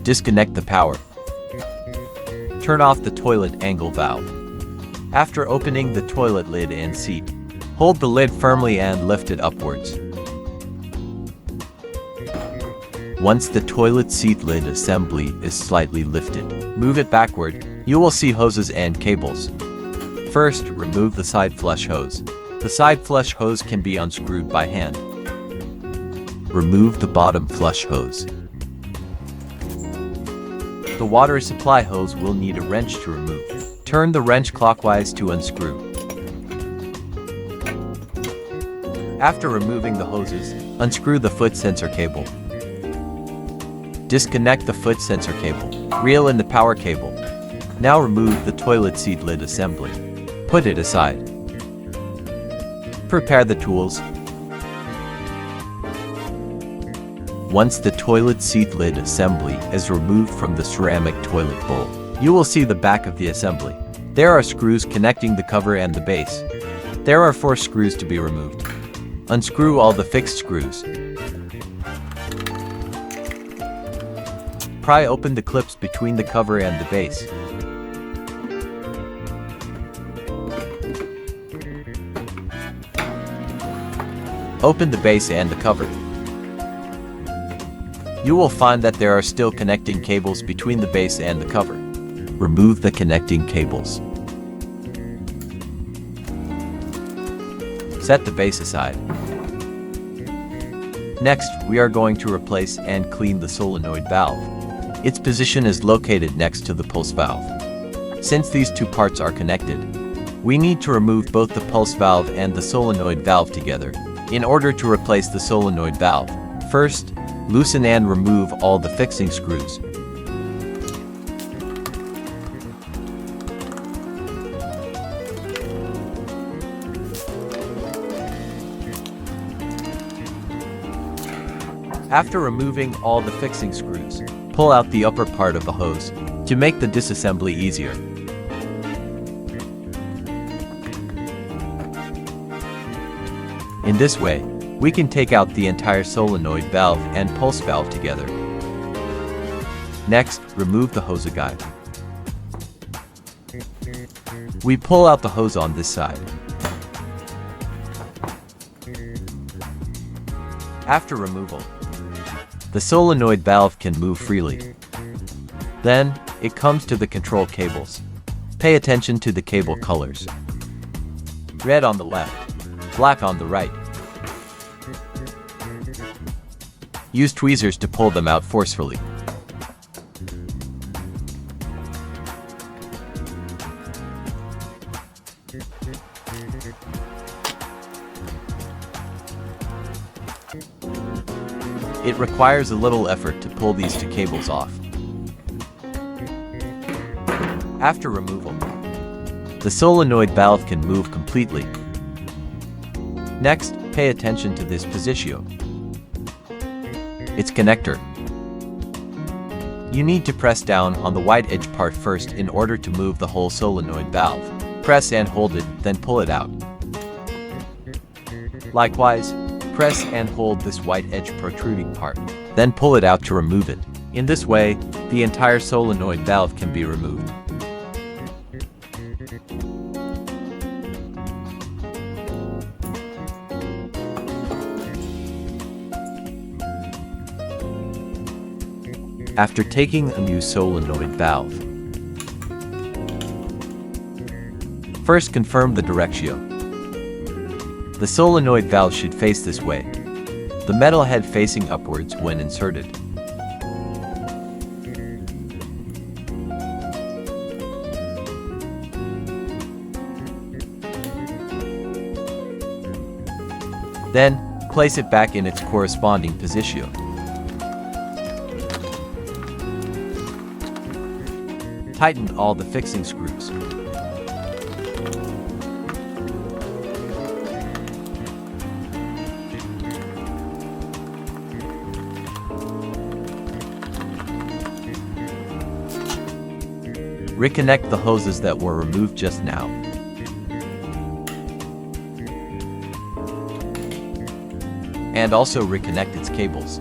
Disconnect the power. Turn off the toilet angle valve. After opening the toilet lid and seat, hold the lid firmly and lift it upwards. Once the toilet seat lid assembly is slightly lifted, move it backward. You will see hoses and cables. First, remove the side flush hose. The side flush hose can be unscrewed by hand. Remove the bottom flush hose. The water supply hose will need a wrench to remove. Turn the wrench clockwise to unscrew. After removing the hoses, unscrew the foot sensor cable. Disconnect the foot sensor cable. Reel in the power cable. Now remove the toilet seat lid assembly. Put it aside. Prepare the tools. Once the toilet seat lid assembly is removed from the ceramic toilet bowl, you will see the back of the assembly. There are screws connecting the cover and the base. There are 4 screws to be removed. Unscrew all the fixed screws. Pry open the clips between the cover and the base. Open the base and the cover. You will find that there are still connecting cables between the base and the cover. Remove the connecting cables. Set the base aside. Next, we are going to replace and clean the solenoid valve. Its position is located next to the pulse valve. Since these 2 parts are connected, we need to remove both the pulse valve and the solenoid valve together in order to replace the solenoid valve. First, loosen and remove all the fixing screws. After removing all the fixing screws, pull out the upper part of the hose to make the disassembly easier. In this way, we can take out the entire solenoid valve and pulse valve together. Next, remove the hose guide. We pull out the hose on this side. After removal, the solenoid valve can move freely. Then, it comes to the control cables. Pay attention to the cable colors. Red on the left, black on the right. Use tweezers to pull them out forcefully. It requires a little effort to pull these 2 cables off. After removal, the solenoid valve can move completely. Next, pay attention to this positio, its connector. You need to press down on the white edge part first in order to move the whole solenoid valve. Press and hold it, then pull it out. Likewise, press and hold this white edge protruding part, then pull it out to remove it. In this way, the entire solenoid valve can be removed. After taking a new solenoid valve, first confirm the directio. The solenoid valve should face this way, the metal head facing upwards when inserted. Then, place it back in its corresponding position. Tighten all the fixing screws. Reconnect the hoses that were removed just now. And also reconnect its cables.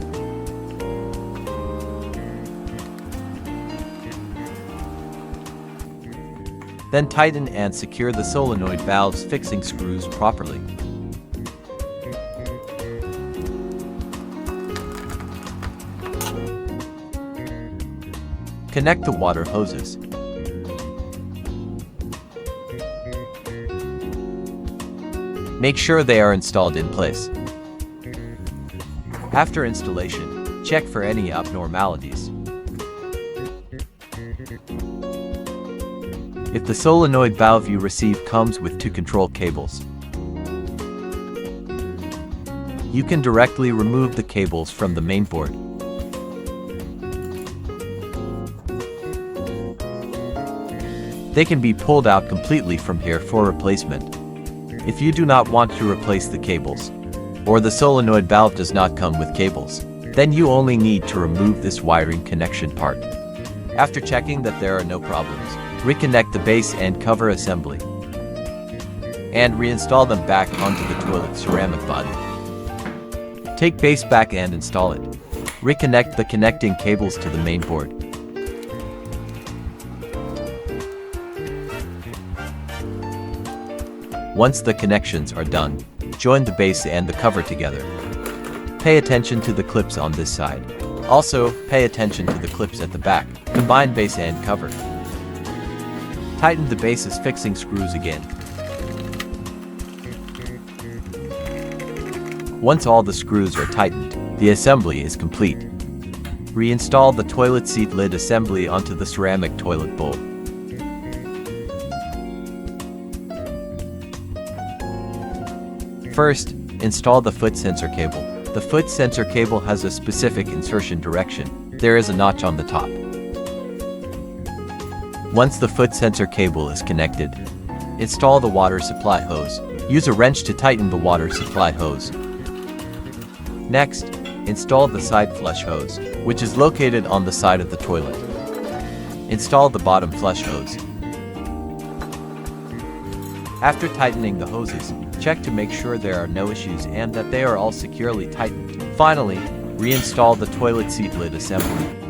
Then tighten and secure the solenoid valve's fixing screws properly. Connect the water hoses. Make sure they are installed in place. After installation, check for any abnormalities. If the solenoid valve you receive comes with 2 control cables, you can directly remove the cables from the mainboard. They can be pulled out completely from here for replacement. If you do not want to replace the cables, or the solenoid valve does not come with cables, then you only need to remove this wiring connection part. After checking that there are no problems, reconnect the base and cover assembly, and reinstall them back onto the toilet ceramic body. Take base back and install it. Reconnect the connecting cables to the mainboard. Once the connections are done, join the base and the cover together. Pay attention to the clips on this side. Also, pay attention to the clips at the back. Combine base and cover. Tighten the base's fixing screws again. Once all the screws are tightened, the assembly is complete. Reinstall the toilet seat lid assembly onto the ceramic toilet bowl. First, install the foot sensor cable. The foot sensor cable has a specific insertion direction. There is a notch on the top. Once the foot sensor cable is connected, install the water supply hose. Use a wrench to tighten the water supply hose. Next, install the side flush hose, which is located on the side of the toilet. Install the bottom flush hose. After tightening the hoses, check to make sure there are no issues and that they are all securely tightened. Finally, reinstall the toilet seat lid assembly.